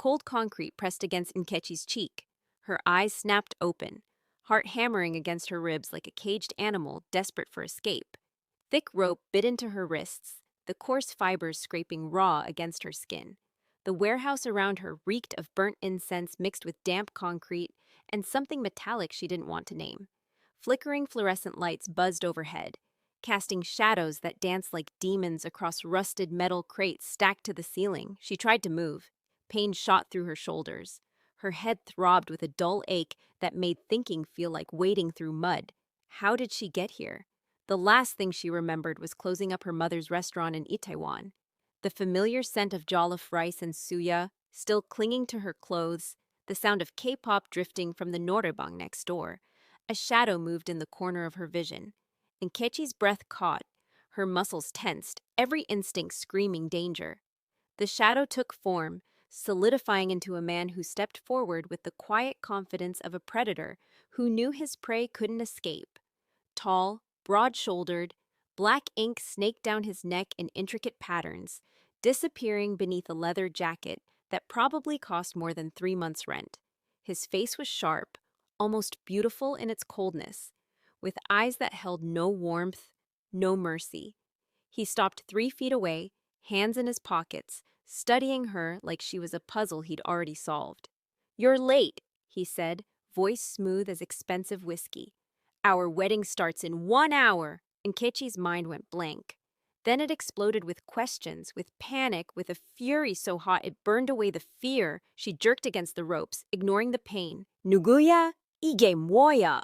cold concrete pressed against Nkechi's cheek. Her eyes snapped open, heart hammering against her ribs like a caged animal desperate for escape. Thick rope bit into her wrists, the coarse fibers scraping raw against her skin. The warehouse around her reeked of burnt incense mixed with damp concrete and something metallic she didn't want to name. Flickering fluorescent lights buzzed overhead, casting shadows that danced like demons across rusted metal crates stacked to the ceiling. She tried to move. Pain shot through her shoulders. Her head throbbed with a dull ache that made thinking feel like wading through mud. How did she get here? The last thing she remembered was closing up her mother's restaurant in Itaewon. The familiar scent of jollof rice and suya still clinging to her clothes, the sound of K-pop drifting from the noraebang next door. A shadow moved in the corner of her vision. Nkechi's breath caught, her muscles tensed, every instinct screaming danger. The shadow took form, solidifying into a man who stepped forward with the quiet confidence of a predator who knew his prey couldn't escape. Tall, broad-shouldered, black ink snaked down his neck in intricate patterns, disappearing beneath a leather jacket that probably cost more than 3 months' rent. His face was sharp, almost beautiful in its coldness, with eyes that held no warmth, no mercy. He stopped 3 feet away, hands in his pockets, studying her like she was a puzzle he'd already solved. "You're late," he said, voice smooth as expensive whiskey. "Our wedding starts in 1 hour." Nkechi's mind went blank. Then it exploded with questions, with panic, with a fury so hot it burned away the fear. She jerked against the ropes, ignoring the pain. "Nuguya? Ige moya."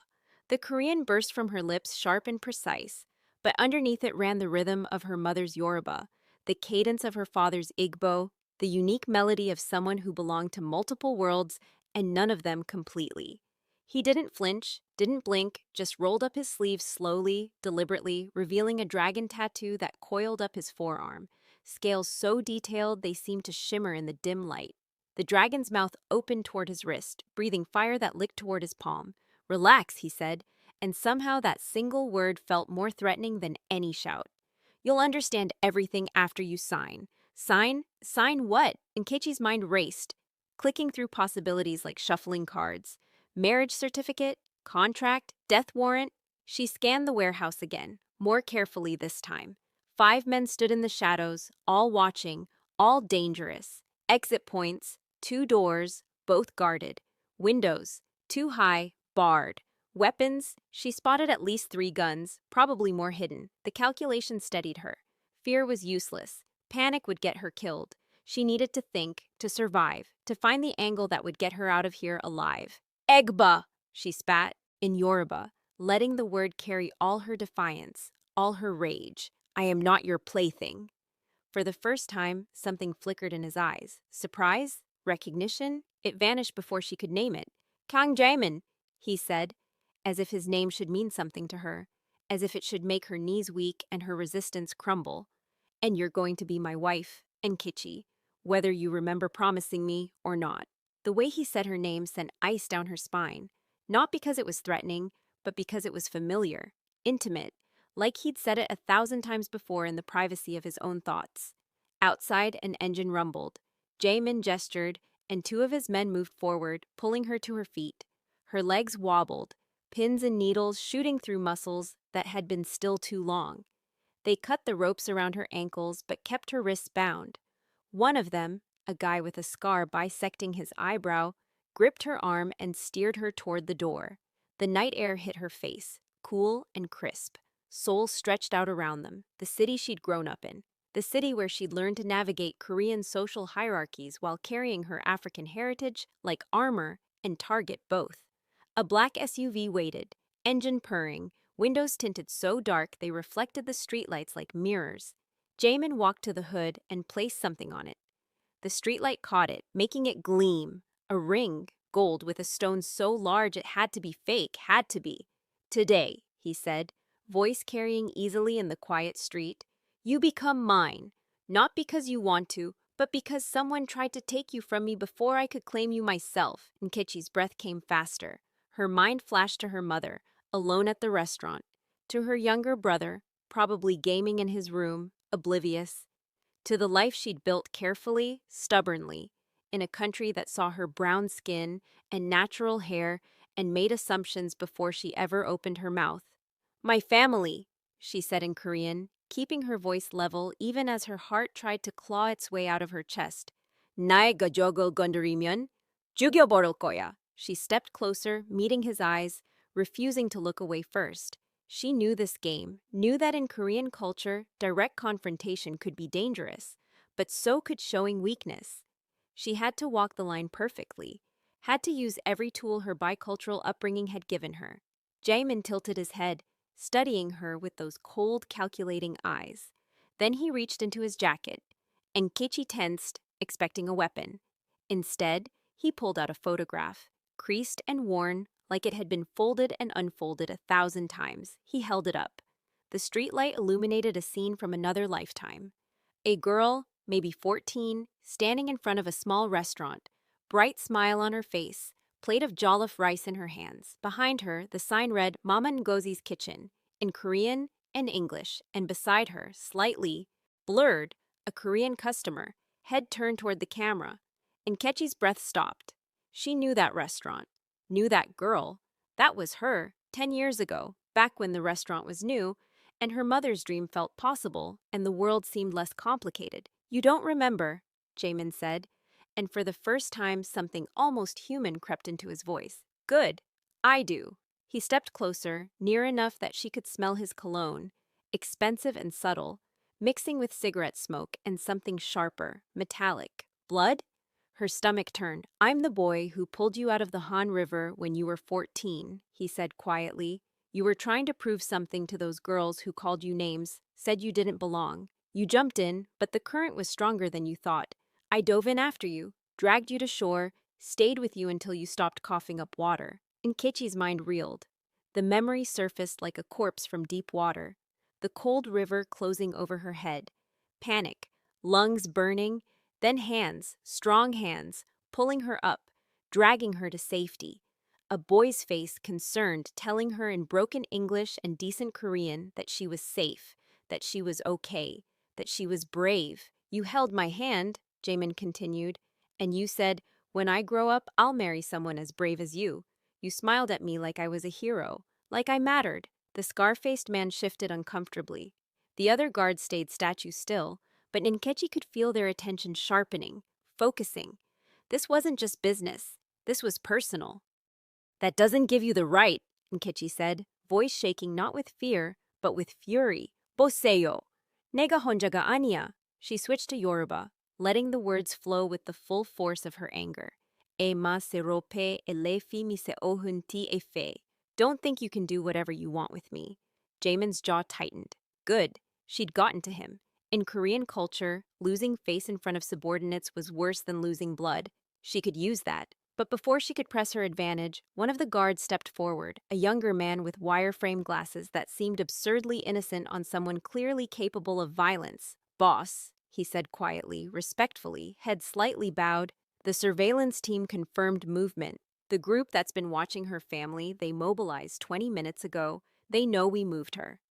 The Korean burst from her lips, sharp and precise, but underneath it ran the rhythm of her mother's Yoruba, the cadence of her father's Igbo, the unique melody of someone who belonged to multiple worlds and none of them completely. He didn't flinch, didn't blink, just rolled up his sleeves slowly, deliberately, revealing a dragon tattoo that coiled up his forearm, scales so detailed they seemed to shimmer in the dim light. The dragon's mouth opened toward his wrist, breathing fire that licked toward his palm. "Relax," he said, and somehow that single word felt more threatening than any shout. "You'll understand everything after you sign." Sign? Sign what? Nkechi's mind raced, clicking through possibilities like shuffling cards. Marriage certificate? Contract? Death warrant? She scanned the warehouse again, more carefully this time. 5 men stood in the shadows, all watching, all dangerous. Exit points, 2 doors, both guarded. Windows, 2 high, barred. Weapons? She spotted at least 3 guns, probably more hidden. The calculation steadied her. Fear was useless. Panic would get her killed. She needed to think, to survive, to find the angle that would get her out of here alive. "Egba," she spat, in Yoruba, letting the word carry all her defiance, all her rage. "I am not your plaything." For the first time, something flickered in his eyes. Surprise? Recognition? It vanished before she could name it. "Kang Jae-Min," he said, as if his name should mean something to her, as if it should make her knees weak and her resistance crumble. "And you're going to be my wife, Nkechi, whether you remember promising me or not." The way he said her name sent ice down her spine, not because it was threatening, but because it was familiar, intimate, like he'd said it 1,000 times before in the privacy of his own thoughts. Outside, an engine rumbled. Jaemin gestured, and 2 of his men moved forward, pulling her to her feet. Her legs wobbled, pins and needles shooting through muscles that had been still too long. They cut the ropes around her ankles but kept her wrists bound. One of them, a guy with a scar bisecting his eyebrow, gripped her arm and steered her toward the door. The night air hit her face, cool and crisp. Seoul stretched out around them, the city she'd grown up in, the city where she'd learned to navigate Korean social hierarchies while carrying her African heritage like armor and target both. A black SUV waited, engine purring, windows tinted so dark they reflected the streetlights like mirrors. Jaemin walked to the hood and placed something on it. The streetlight caught it, making it gleam. A ring, gold with a stone so large it had to be fake, had to be. "Today," he said, voice carrying easily in the quiet street, "you become mine, not because you want to, but because someone tried to take you from me before I could claim you myself." Nkechi's breath came faster. Her mind flashed to her mother, alone at the restaurant, to her younger brother, probably gaming in his room, oblivious, to the life she'd built carefully, stubbornly. in a country that saw her brown skin and natural hair and made assumptions before she ever opened her mouth. "My family," she said in Korean, keeping her voice level even as her heart tried to claw its way out of her chest. "나의 가족을 건드리면 죽여버릴 거야." She stepped closer, meeting his eyes, refusing to look away first. She knew this game, knew that in Korean culture, direct confrontation could be dangerous, but so could showing weakness. She had to walk the line perfectly, had to use every tool her bicultural upbringing had given her. Jaemin tilted his head, studying her with those cold, calculating eyes. Then he reached into his jacket, and Nkechi tensed, expecting a weapon. Instead, he pulled out a photograph, creased and worn, like it had been folded and unfolded 1,000 times. He held it up. The streetlight illuminated a scene from another lifetime. A girl, maybe 14, standing in front of a small restaurant, bright smile on her face, plate of jollof rice in her hands. Behind her, the sign read Mama Ngozi's Kitchen, in Korean and English, and beside her, slightly blurred, a Korean customer, head turned toward the camera. Nkechi's breath stopped. She knew that restaurant, knew that girl. That was her, 10 years ago, back when the restaurant was new, and her mother's dream felt possible, and the world seemed less complicated. "You don't remember," Jaemin said, and for the first time something almost human crept into his voice. "Good. I do." He stepped closer, near enough that she could smell his cologne, expensive and subtle, mixing with cigarette smoke and something sharper, metallic. "Blood?" Her stomach turned. "I'm the boy who pulled you out of the Han River when you were 14, he said quietly. "You were trying to prove something to those girls who called you names, said you didn't belong. You jumped in, but the current was stronger than you thought. I dove in after you, dragged you to shore, stayed with you until you stopped coughing up water." Nkechi's mind reeled. The memory surfaced like a corpse from deep water. The cold river closing over her head. Panic, lungs burning, then hands, strong hands, pulling her up, dragging her to safety. A boy's face, concerned, telling her in broken English and decent Korean that she was safe, that she was okay, that she was brave. "You held my hand," Jaemin continued, "and you said, 'When I grow up, I'll marry someone as brave as you.' You smiled at me like I was a hero, like I mattered." The scar-faced man shifted uncomfortably. The other guards stayed statue still, but Nkechi could feel their attention sharpening, focusing. This wasn't just business. This was personal. "That doesn't give you the right," Nkechi said, voice shaking not with fear, but with fury. "보세요. 내가 혼자가 아니야." She switched to Yoruba, letting the words flow with the full force of her anger. "Ema serope elefi mi se ohunti efe." "Don't think you can do whatever you want with me." Jaemin's jaw tightened. Good. She'd gotten to him. In Korean culture, losing face in front of subordinates was worse than losing blood. She could use that. But before she could press her advantage, one of the guards stepped forward, a younger man with wire-frame glasses that seemed absurdly innocent on someone clearly capable of violence. "Boss," he said quietly, respectfully, head slightly bowed. The surveillance team confirmed movement. "The group that's been watching her family, they mobilized 20 minutes ago. They know we moved her."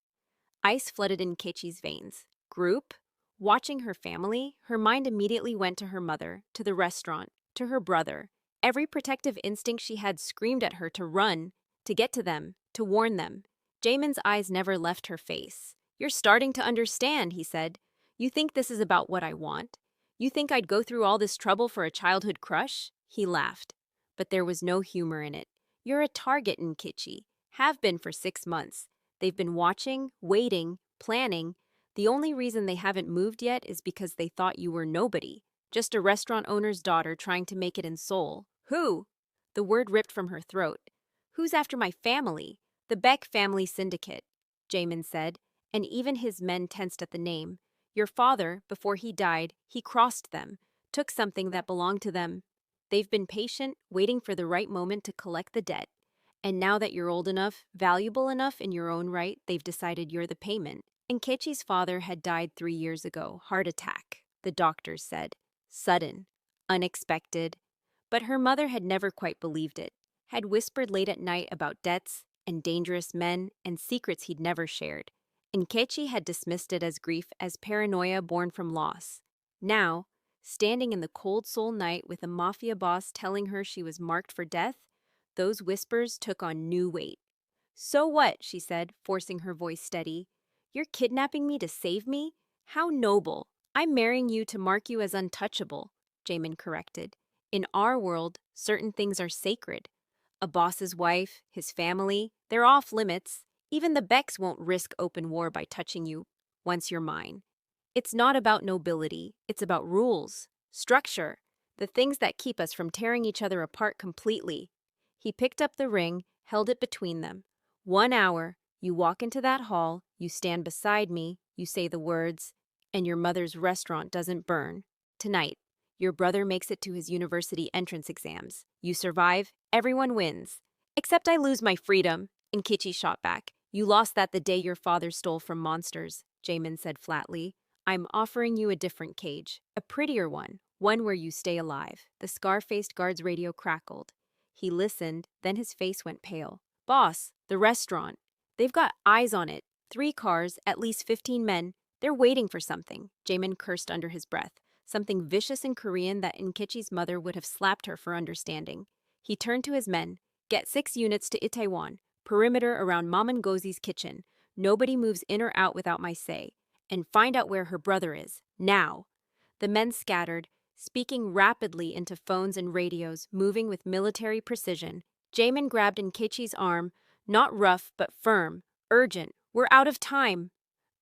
Ice flooded in Nkechi's veins. Group? Watching her family? Her mind immediately went to her mother, to the restaurant, to her brother. Every protective instinct she had screamed at her to run, to get to them, to warn them. Jaemin's eyes never left her face. "You're starting to understand," he said. "You think this is about what I want? You think I'd go through all this trouble for a childhood crush?" He laughed. But there was no humor in it. "You're a target, Nkechi. Have been for 6 months. They've been watching, waiting, planning. The only reason they haven't moved yet is because they thought you were nobody. Just a restaurant owner's daughter trying to make it in Seoul." "Who?" The word ripped from her throat. "Who's after my family?" "The Beck family syndicate," Jaemin said, and even his men tensed at the name. "Your father, before he died, he crossed them, took something that belonged to them. They've been patient, waiting for the right moment to collect the debt. And now that you're old enough, valuable enough in your own right, they've decided you're the payment." Nkechi's father had died 3 years ago, heart attack, the doctors said. Sudden, unexpected. But her mother had never quite believed it, had whispered late at night about debts and dangerous men and secrets he'd never shared. Nkechi had dismissed it as grief, as paranoia born from loss. Now, standing in the cold Seoul night with a mafia boss telling her she was marked for death, those whispers took on new weight. "So what?" she said, forcing her voice steady. "You're kidnapping me to save me? How noble. I'm marrying you to mark you as untouchable," Jaemin corrected. "In our world, certain things are sacred. A boss's wife, his family, they're off limits. Even the Becks won't risk open war by touching you once you're mine. It's not about nobility, it's about rules, structure, the things that keep us from tearing each other apart completely." He picked up the ring, held it between them. "1 hour, you walk into that hall, you stand beside me, you say the words, and your mother's restaurant doesn't burn. Tonight, your brother makes it to his university entrance exams. You survive, everyone wins. Except I lose my freedom," Nkechi shot back. "You lost that the day your father stole from monsters," Jaemin said flatly. "I'm offering you a different cage, a prettier one where you stay alive." The scar-faced guard's radio crackled. He listened, then his face went pale. "Boss, the restaurant. They've got eyes on it. 3 cars, at least 15 men. They're waiting for something," Jaemin cursed under his breath. Something vicious in Korean that Nkechi's mother would have slapped her for understanding. He turned to his men. "Get 6 units to Itaewon. Perimeter around Mom Ngozi's kitchen. Nobody moves in or out without my say. And find out where her brother is. Now." The men scattered, speaking rapidly into phones and radios, moving with military precision. Jaemin grabbed Nkechi's arm, not rough but firm. "Urgent. We're out of time.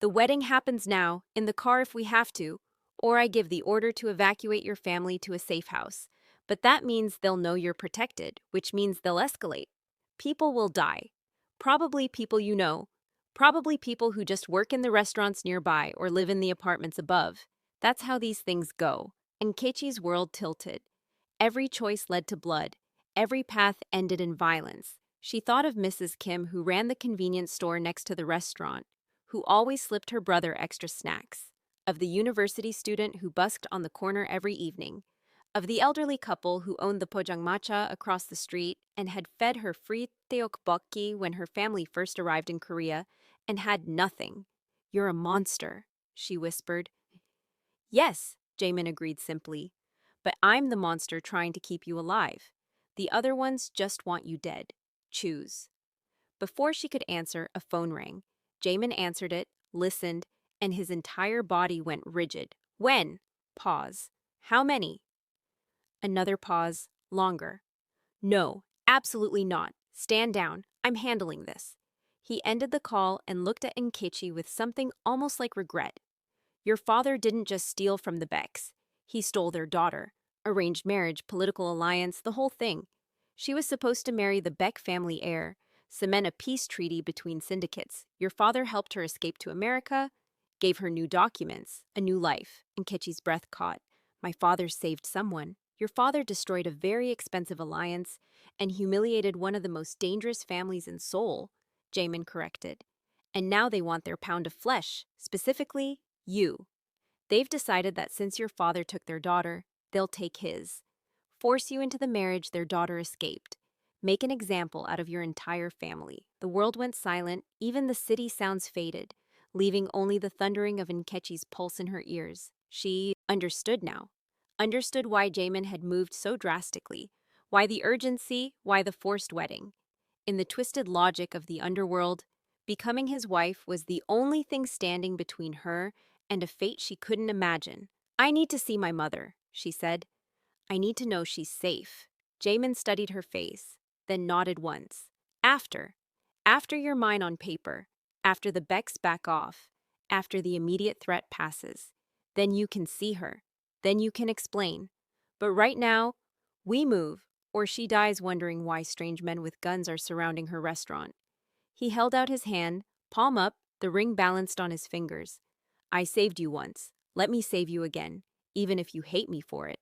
The wedding happens now, in the car if we have to, or I give the order to evacuate your family to a safe house. But that means they'll know you're protected, which means they'll escalate. People will die. Probably people you know. Probably people who just work in the restaurants nearby or live in the apartments above. That's how these things go." Nkechi's world tilted. Every choice led to blood. Every path ended in violence. She thought of Mrs. Kim, who ran the convenience store next to the restaurant, who always slipped her brother extra snacks. Of the university student who busked on the corner every evening. Of the elderly couple who owned the pojangmatcha across the street and had fed her free tteokbokki when her family first arrived in Korea and had nothing. "You're a monster," she whispered. "Yes," Jaemin agreed simply. "But I'm the monster trying to keep you alive. The other ones just want you dead. Choose." Before she could answer, a phone rang. Jaemin answered it, listened, and his entire body went rigid. "When?" Pause. "How many?" Another pause. Longer. "No, absolutely not. Stand down. I'm handling this." He ended the call and looked at Nkechi with something almost like regret. "Your father didn't just steal from the Becks. He stole their daughter. Arranged marriage, political alliance, the whole thing. She was supposed to marry the Beck family heir, cement a peace treaty between syndicates. Your father helped her escape to America, gave her new documents, a new life." Nkechi's breath caught. "My father saved someone. Your father destroyed a very expensive alliance and humiliated one of the most dangerous families in Seoul," Jaemin corrected. "And now they want their pound of flesh, specifically you. They've decided that since your father took their daughter, they'll take his. Force you into the marriage their daughter escaped. Make an example out of your entire family." The world went silent, even the city sounds faded, leaving only the thundering of Nkechi's pulse in her ears. She understood now. Understood why Jaemin had moved so drastically, why the urgency, why the forced wedding. In the twisted logic of the underworld, becoming his wife was the only thing standing between her and a fate she couldn't imagine. "I need to see my mother," she said. "I need to know she's safe." Jaemin studied her face, then nodded once. After you're mine on paper, after the Becks back off, after the immediate threat passes, then you can see her, then you can explain. But right now, we move, or she dies wondering why strange men with guns are surrounding her restaurant." He held out his hand, palm up, the ring balanced on his fingers. "I saved you once. Let me save you again, even if you hate me for it."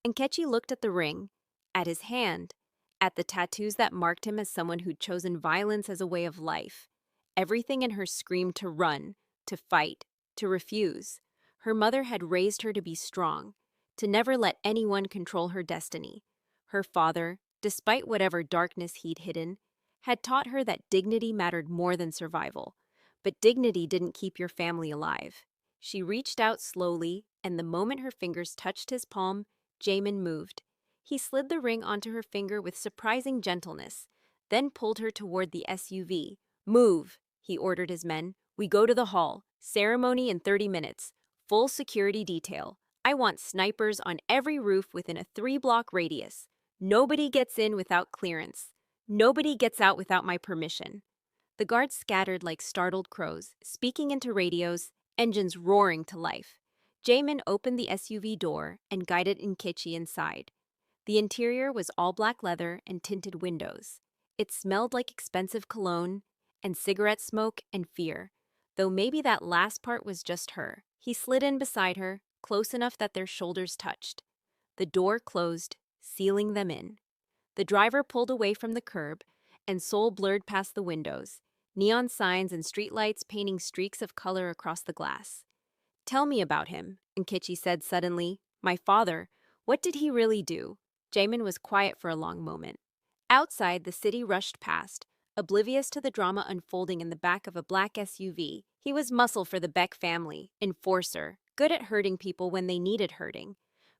Nkechi looked at the ring, at his hand, at the tattoos that marked him as someone who'd chosen violence as a way of life. Everything in her screamed to run, to fight, to refuse. Her mother had raised her to be strong, to never let anyone control her destiny. Her father, despite whatever darkness he'd hidden, had taught her that dignity mattered more than survival. But dignity didn't keep your family alive. She reached out slowly, and the moment her fingers touched his palm, Jaemin moved. He slid the ring onto her finger with surprising gentleness, then pulled her toward the SUV. "Move," he ordered his men. "We go to the hall. Ceremony in 30 minutes. Full security detail. I want snipers on every roof within a 3-block radius. Nobody gets in without clearance. Nobody gets out without my permission." The guards scattered like startled crows, speaking into radios, engines roaring to life. Jaemin opened the SUV door and guided Nkechi inside. The interior was all black leather and tinted windows. It smelled like expensive cologne and cigarette smoke and fear, though maybe that last part was just her. He slid in beside her, close enough that their shoulders touched. The door closed, sealing them in. The driver pulled away from the curb, and Seoul blurred past the windows, neon signs and streetlights painting streaks of color across the glass. "Tell me about him," Nkechi said suddenly. "My father. What did he really do?" Jaemin was quiet for a long moment. Outside, the city rushed past, oblivious to the drama unfolding in the back of a black SUV. He was muscle for the Beck family, enforcer, good at hurting people when they needed hurting.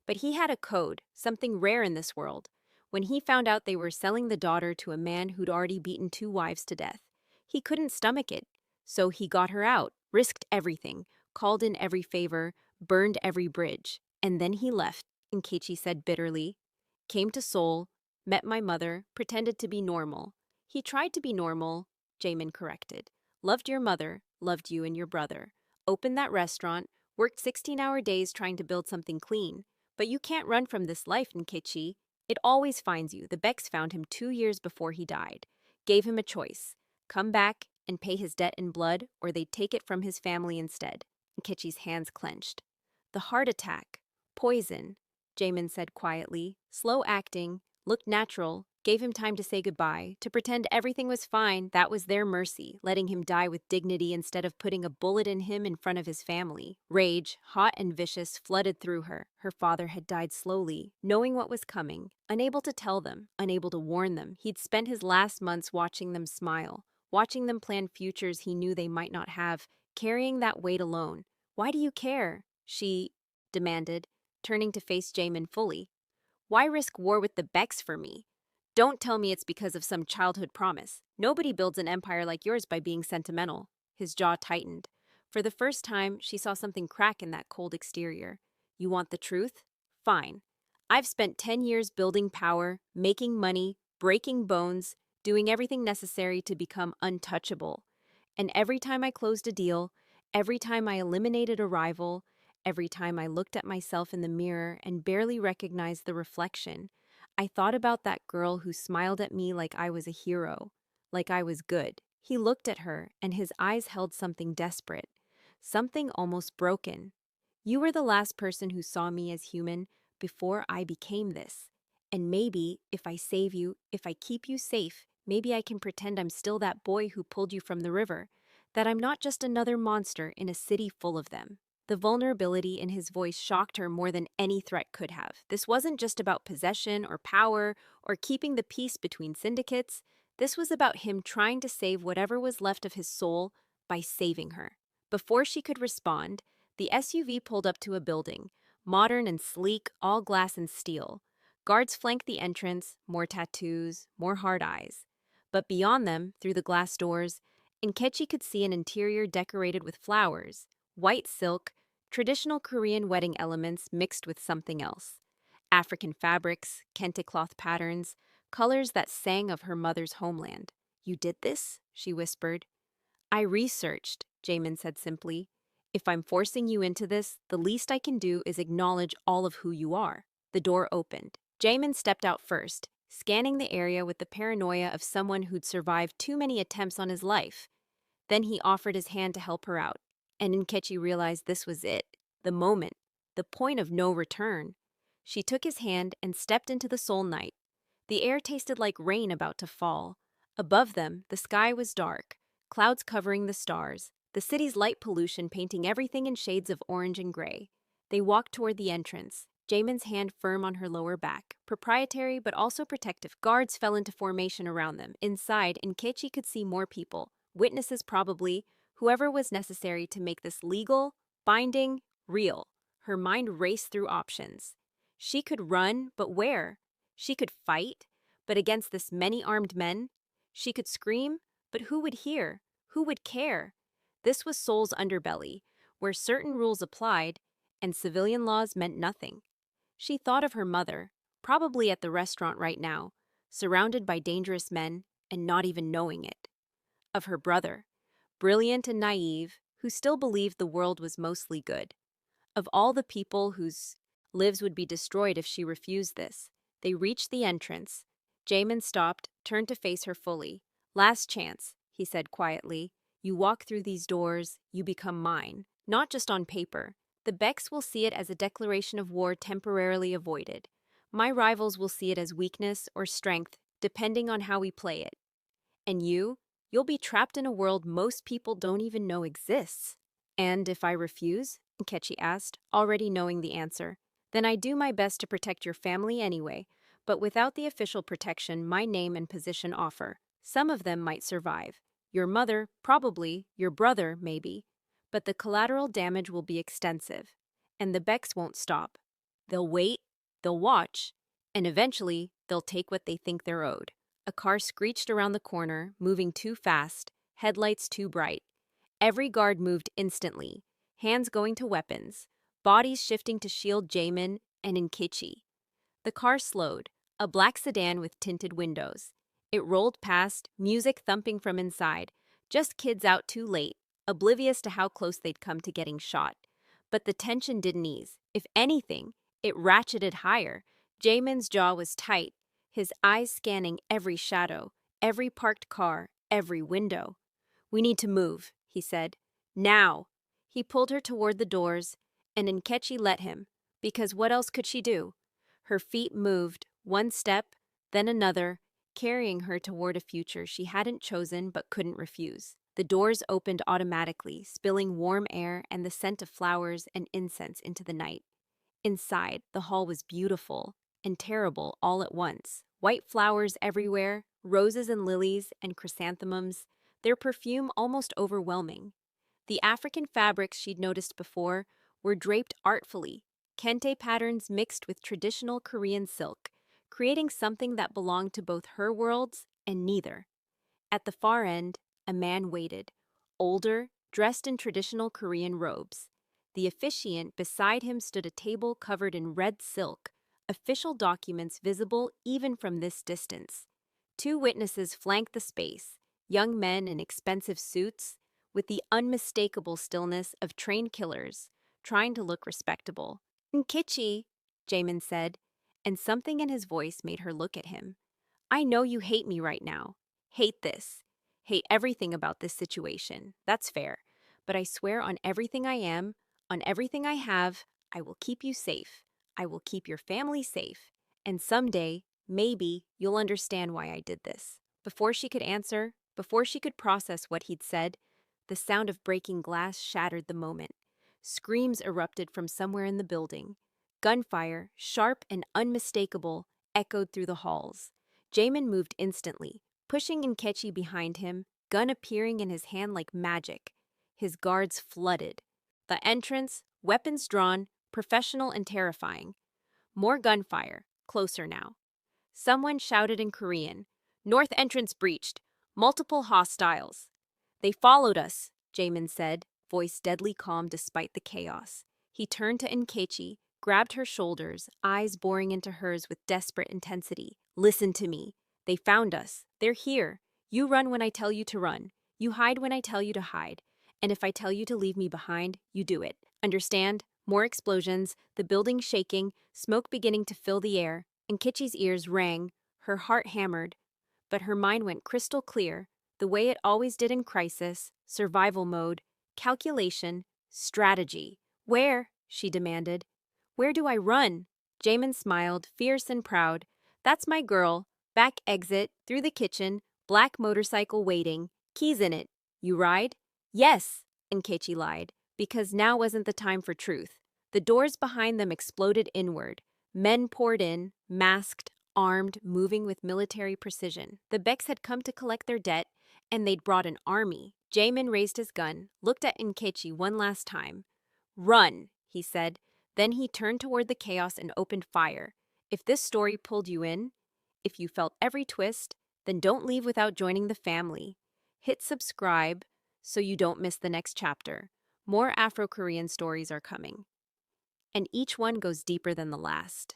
But he had a code, something rare in this world. When he found out they were selling the daughter to a man who'd already beaten 2 wives to death, he couldn't stomach it. So he got her out, risked everything, called in every favor, burned every bridge. And then he left, Nkechi said bitterly. Came to Seoul, met my mother, pretended to be normal. He tried to be normal, Jaemin corrected. Loved your mother, loved you and your brother. Opened that restaurant, worked 16-hour days trying to build something clean. But you can't run from this life, Nkechi. It always finds you. The Becks found him 2 years before he died. Gave him a choice. Come back and pay his debt in blood, or they'd take it from his family instead. Nkechi's hands clenched. The heart attack. Poison, Jaemin said quietly. Slow acting, looked natural, gave him time to say goodbye, to pretend everything was fine. That was their mercy, letting him die with dignity instead of putting a bullet in him in front of his family. Rage, hot and vicious, flooded through her. Her father had died slowly, knowing what was coming, unable to tell them, unable to warn them. He'd spent his last months watching them smile, watching them plan futures he knew they might not have, carrying that weight alone. "Why do you care?" she demanded, turning to face Jaemin fully. "Why risk war with the Becks for me? Don't tell me it's because of some childhood promise. Nobody builds an empire like yours by being sentimental." His jaw tightened. For the first time, she saw something crack in that cold exterior. "You want the truth? Fine. I've spent 10 years building power, making money, breaking bones, doing everything necessary to become untouchable. And every time I closed a deal, every time I eliminated a rival, every time I looked at myself in the mirror and barely recognized the reflection, I thought about that girl who smiled at me like I was a hero, like I was good." He looked at her, and his eyes held something desperate, something almost broken. "You were the last person who saw me as human before I became this. And maybe, if I save you, if I keep you safe, maybe I can pretend I'm still that boy who pulled you from the river, that I'm not just another monster in a city full of them." The vulnerability in his voice shocked her more than any threat could have. This wasn't just about possession or power or keeping the peace between syndicates. This was about him trying to save whatever was left of his soul by saving her. Before she could respond, the SUV pulled up to a building, modern and sleek, all glass and steel. Guards flanked the entrance, more tattoos, more hard eyes. But beyond them, through the glass doors, Nkechi could see an interior decorated with flowers, white silk, traditional Korean wedding elements mixed with something else. African fabrics, kente cloth patterns, colors that sang of her mother's homeland. "You did this?" she whispered. "I researched," Jaemin said simply. "If I'm forcing you into this, the least I can do is acknowledge all of who you are." The door opened. Jaemin stepped out first, scanning the area with the paranoia of someone who'd survived too many attempts on his life. Then he offered his hand to help her out, and Nkechi realized this was it, the moment, the point of no return. She took his hand and stepped into the Seoul night. The air tasted like rain about to fall. Above them, the sky was dark, clouds covering the stars, the city's light pollution painting everything in shades of orange and gray. They walked toward the entrance, Jaemin's hand firm on her lower back, proprietary but also protective. Guards fell into formation around them. Inside, Nkechi could see more people, witnesses probably, whoever was necessary to make this legal, binding, real. Her mind raced through options. She could run, but where? She could fight, but against this many armed men? She could scream, but who would hear? Who would care? This was Seoul's underbelly, where certain rules applied and civilian laws meant nothing. She thought of her mother, probably at the restaurant right now, surrounded by dangerous men and not even knowing it. Of her brother, brilliant and naive, who still believed the world was mostly good. Of all the people whose lives would be destroyed if she refused this. They reached the entrance. Jaemin stopped, turned to face her fully. "Last chance," he said quietly. "You walk through these doors, you become mine. Not just on paper. The Becks will see it as a declaration of war temporarily avoided. My rivals will see it as weakness or strength, depending on how we play it. And you'll be trapped in a world most people don't even know exists." "And if I refuse?" Nkechi asked, already knowing the answer. "Then I do my best to protect your family anyway, but without the official protection my name and position offer. Some of them might survive. Your mother, probably, your brother, maybe. But the collateral damage will be extensive. And the Becks won't stop. They'll wait, they'll watch, and eventually they'll take what they think they're owed." A car screeched around the corner, moving too fast, headlights too bright. Every guard moved instantly, hands going to weapons, bodies shifting to shield Jaemin and Nkechi. The car slowed, a black sedan with tinted windows. It rolled past, music thumping from inside. Just kids out too late, oblivious to how close they'd come to getting shot. But the tension didn't ease. If anything, it ratcheted higher. Jaemin's jaw was tight, his eyes scanning every shadow, every parked car, every window. "We need to move," he said. "Now!" He pulled her toward the doors, and Nkechi let him, because what else could she do? Her feet moved, one step, then another, carrying her toward a future she hadn't chosen but couldn't refuse. The doors opened automatically, spilling warm air and the scent of flowers and incense into the night. Inside, the hall was beautiful and terrible all at once. White flowers everywhere, roses and lilies and chrysanthemums, their perfume almost overwhelming. The African fabrics she'd noticed before were draped artfully, kente patterns mixed with traditional Korean silk, creating something that belonged to both her worlds and neither. At the far end, a man waited, older, dressed in traditional Korean robes. The officiant beside him stood a table covered in red silk, official documents visible even from this distance. Two witnesses flanked the space, young men in expensive suits, with the unmistakable stillness of trained killers, trying to look respectable. "Nkechi," Jaemin said, and something in his voice made her look at him. "I know you hate me right now. Hate this. Hate everything about this situation. That's fair. But I swear on everything I am, on everything I have, I will keep you safe. I will keep your family safe. And someday, maybe, you'll understand why I did this." Before she could answer, before she could process what he'd said, the sound of breaking glass shattered the moment. Screams erupted from somewhere in the building. Gunfire, sharp and unmistakable, echoed through the halls. Jaemin moved instantly, pushing Nkechi behind him, gun appearing in his hand like magic. His guards flooded. The entrance, weapons drawn, professional and terrifying. More gunfire, closer now. Someone shouted in Korean, "North entrance breached. Multiple hostiles." "They followed us," Jaemin said, voice deadly calm despite the chaos. He turned to Nkechi, grabbed her shoulders, eyes boring into hers with desperate intensity. "Listen to me. They found us. They're here. You run when I tell you to run. You hide when I tell you to hide. And if I tell you to leave me behind, you do it. Understand?" More explosions, the building shaking, smoke beginning to fill the air. Nkechi's ears rang, her heart hammered. But her mind went crystal clear, the way it always did in crisis, survival mode, calculation, strategy. "Where?" she demanded. "Where do I run?" Jaemin smiled, fierce and proud. "That's my girl. Back exit, through the kitchen, black motorcycle waiting, keys in it. You ride?" "Yes," Nkechi lied, because now wasn't the time for truth. The doors behind them exploded inward. Men poured in, masked, armed, moving with military precision. The Becks had come to collect their debt, and they'd brought an army. Jaemin raised his gun, looked at Nkechi one last time. "Run," he said. Then he turned toward the chaos and opened fire. If this story pulled you in, if you felt every twist, then don't leave without joining the family. Hit subscribe so you don't miss the next chapter. More Afro-Korean stories are coming, and each one goes deeper than the last.